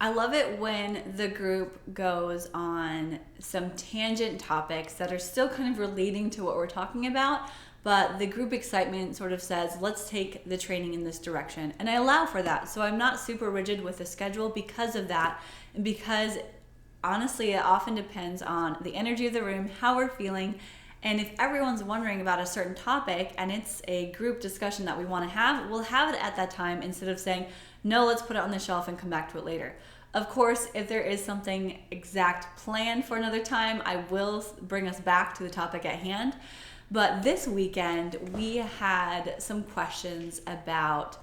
I love it when the group goes on some tangent topics that are still kind of relating to what we're talking about, but the group excitement sort of says, let's take the training in this direction. And I allow for that. So I'm not super rigid with the schedule because of that, and because honestly, it often depends on the energy of the room, how we're feeling, and if everyone's wondering about a certain topic and it's a group discussion that we want to have, we'll have it at that time instead of saying, no, let's put it on the shelf and come back to it later. Of course, if there is something exact planned for another time, I will bring us back to the topic at hand. But this weekend, we had some questions about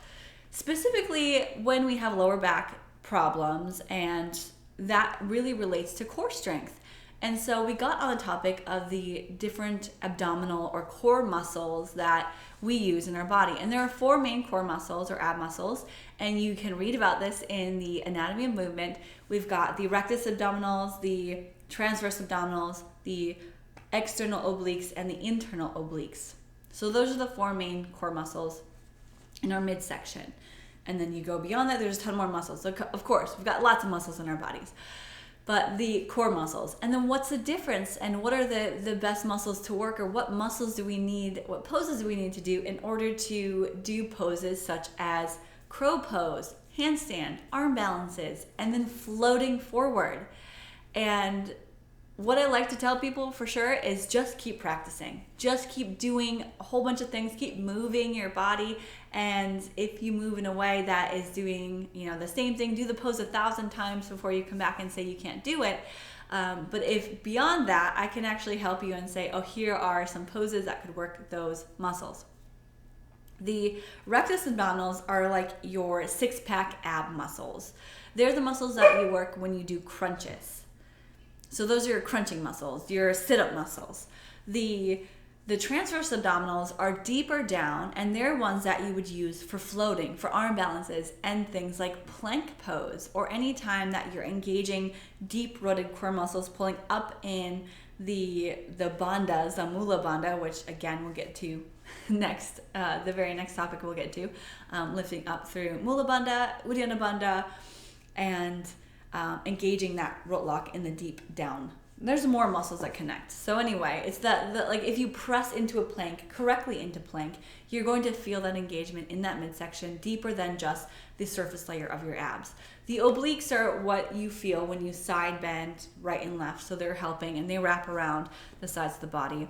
specifically when we have lower back problems, and that really relates to core strength. And so we got on the topic of the different abdominal or core muscles that we use in our body. And there are 4 main core muscles or ab muscles, and you can read about this in the Anatomy of Movement. We've got the rectus abdominals, the transverse abdominals, the external obliques, and the internal obliques. So those are the 4 main core muscles in our midsection. And then you go beyond that, there's a ton more muscles. So of course, we've got lots of muscles in our bodies. But the core muscles. And then what's the difference, and what are the best muscles to work, or what muscles do we need, what poses do we need to do in order to do poses such as crow pose, handstand, arm balances, and then floating forward. And what I like to tell people for sure is just keep practicing. Just keep doing a whole bunch of things. Keep moving your body. And if you move in a way that is doing, the same thing, do the pose 1,000 times before you come back and say you can't do it. But if beyond that, I can actually help you and say, oh, here are some poses that could work those muscles. The rectus abdominals are like your 6-pack ab muscles. They're the muscles that you work when you do crunches. So those are your crunching muscles, your sit-up muscles. The transverse abdominals are deeper down, and they're ones that you would use for floating, for arm balances, and things like plank pose, or any time that you're engaging deep-rooted core muscles, pulling up in the bandhas, the mula bandha, which again we'll get to next, the very next topic we'll get to, lifting up through mula bandha, uddiyana bandha, and engaging that root lock in the deep down. There's more muscles that connect. So anyway, it's that like if you press into a plank, correctly into plank, you're going to feel that engagement in that midsection deeper than just the surface layer of your abs. The obliques are what you feel when you side bend right and left. So they're helping, and they wrap around the sides of the body.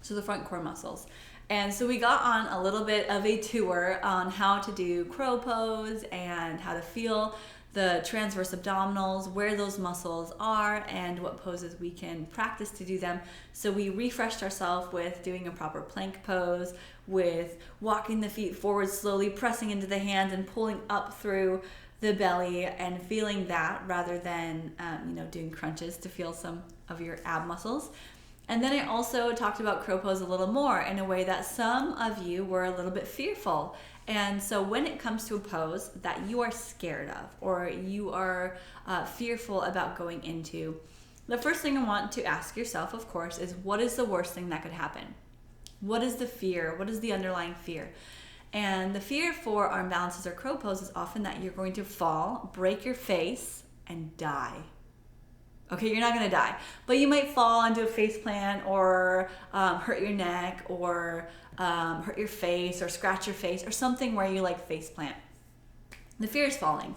So the front core muscles. And so we got on a little bit of a tour on how to do crow pose and how to feel the transverse abdominals, where those muscles are, and what poses we can practice to do them. So we refreshed ourselves with doing a proper plank pose, with walking the feet forward slowly, pressing into the hands and pulling up through the belly and feeling that, rather than doing crunches to feel some of your ab muscles. And then I also talked about crow pose a little more in a way that some of you were a little bit fearful. And so when it comes to a pose that you are scared of, or you are fearful about going into, the first thing I want to ask yourself, of course, is what is the worst thing that could happen? What is the fear? What is the underlying fear? And the fear for arm balances or crow pose is often that you're going to fall, break your face, and die. Okay, you're not going to die, but you might fall into a face plant, or hurt your neck, or hurt your face, or scratch your face, or something where you face plant. The fear is falling.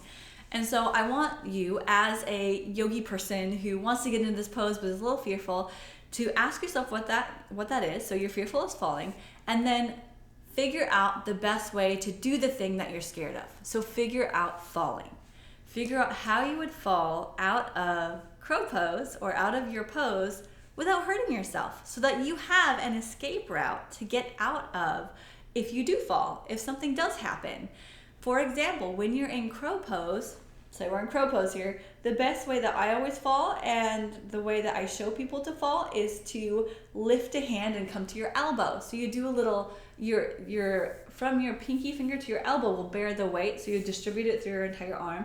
And so I want you, as a yogi person who wants to get into this pose but is a little fearful, to ask yourself what that is. So you're fearful of falling, and then figure out the best way to do the thing that you're scared of. So figure out falling. Figure out how you would fall out of crow pose or out of your pose without hurting yourself, so that you have an escape route to get out of if you do fall, if something does happen. For example, when you're in crow pose, say we're in crow pose here, the best way that I always fall, and the way that I show people to fall, is to lift a hand and come to your elbow. So you do a little, your from your pinky finger to your elbow will bear the weight, so you distribute it through your entire arm,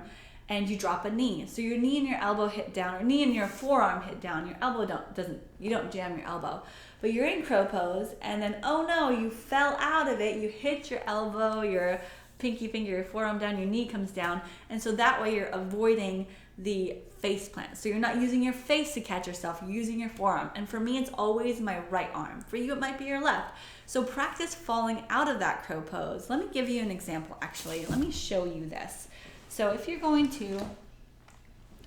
and you drop a knee. So your knee and your elbow hit down, or knee and your forearm hit down. Your elbow you don't jam your elbow. But you're in crow pose, and then, oh no, you fell out of it. You hit your elbow, your pinky finger, your forearm down, your knee comes down. And so that way you're avoiding the face plant. So you're not using your face to catch yourself, you're using your forearm. And for me, it's always my right arm. For you, it might be your left. So practice falling out of that crow pose. Let me give you an example, actually. Let me show you this. So if you're going to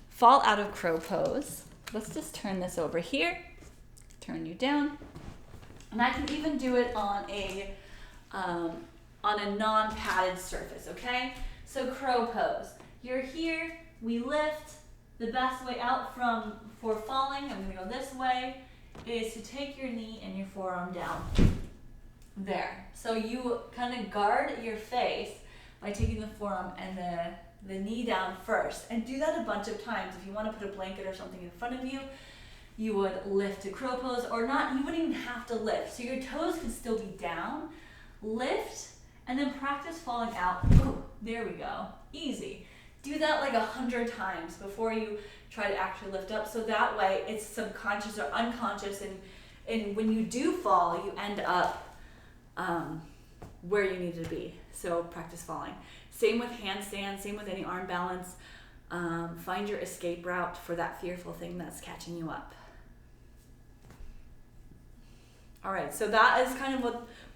fall out of crow pose, let's just turn this over here, turn you down. And I can even do it on a non-padded surface, okay? So crow pose. You're here, we lift. The best way out for falling, I'm gonna go this way, is to take your knee and your forearm down. There. So you kind of guard your face by taking the forearm and the knee down first. And do that a bunch of times. If you want to put a blanket or something in front of you, you would lift to crow pose, or not, you wouldn't even have to lift. So your toes could still be down. Lift, and then practice falling out. Ooh, there we go. Easy. Do that like 100 times before you try to actually lift up. So that way it's subconscious or unconscious, and when you do fall, you end up where you need to be. So practice falling. Same with handstand, same with any arm balance. Find your escape route for that fearful thing that's catching you up. All right, so that is kind of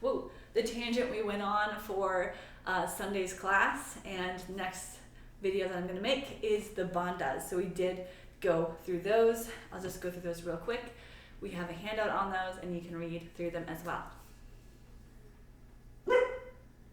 what the tangent we went on for Sunday's class, and next video that I'm gonna make is the bandas. So we did go through those. I'll just go through those real quick. We have a handout on those and you can read through them as well.